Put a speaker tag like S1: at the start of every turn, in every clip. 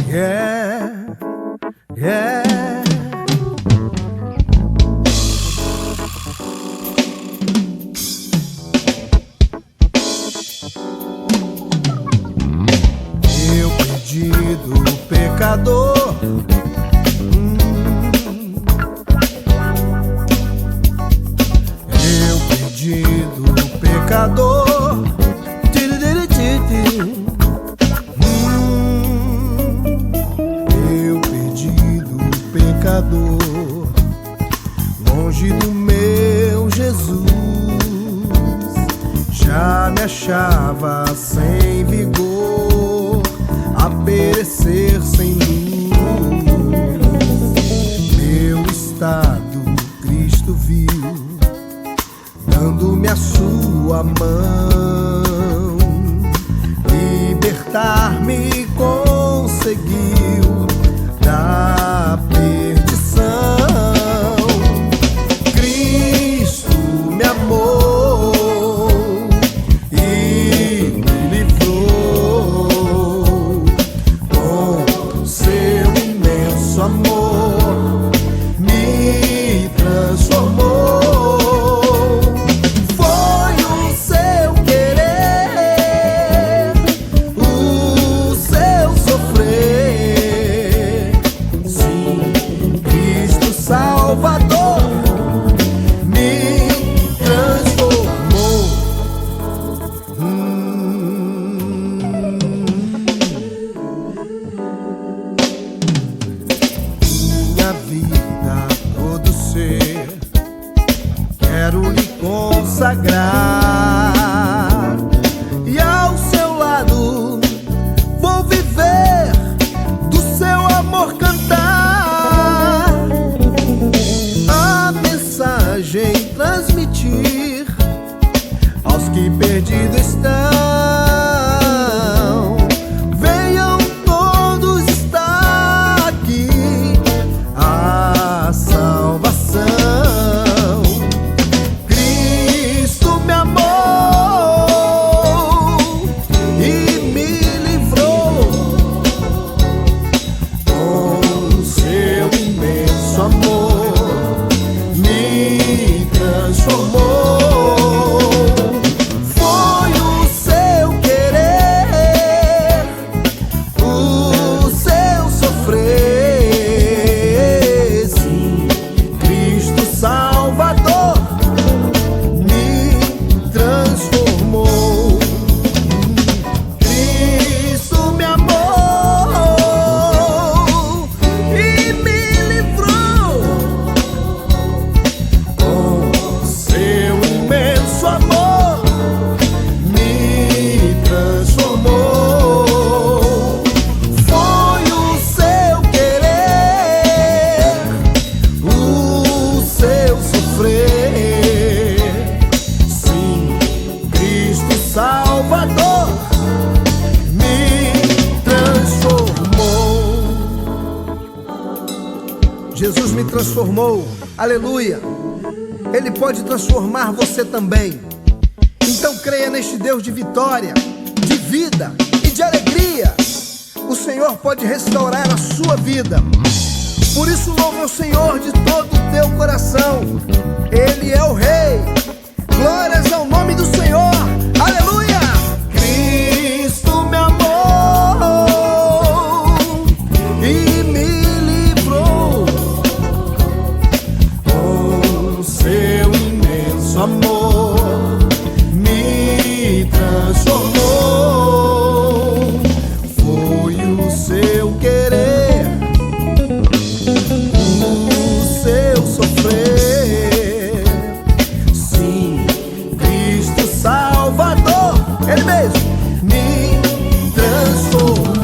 S1: Yeah, yeah. Meu pedido pecador, meu pedido pecador. Meu pedido pecador, longe do meu Jesus, já me achava sem vigor, a perecer sem luz. Meu estado Cristo viu, dando-me a sua mão, libertar-me conseguiu da perdição. Cristo me amou e me livrou com seu imenso amor, me transformou. Salvador me transformou. Minha vida, todo ser, quero lhe consagrar, e ao seu lado vou viver, do seu amor cantar. Transmitir aos que perdidos estão, venham todos estar aqui, a salvação. Cristo me amou e me livrou com seu imenso amor, me transformou. Foi o seu querer, o seu sofrer. Sim, Cristo Salvador me transformou. Cristo me amou e me livrou com seu imenso amor, me transformou. Foi o seu querer, o seu sofrer. Sim, Cristo Salvador me transformou. Jesus me transformou, aleluia. Ele pode transformar você também. Então creia neste Deus de vitória, de vida e de alegria. O Senhor pode restaurar a sua vida. Por isso louve ao Senhor de todo o teu coração. Ele é o Rei. Glórias ao nome do Senhor. Aleluia! Cristo me amou e me livrou com seu imenso amor, me transformou. Foi o seu querer, o seu sofrer. Sim, Cristo Salvador, Ele mesmo me transformou.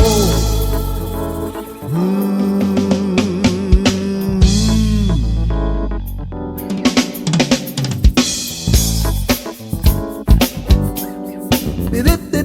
S1: Did it?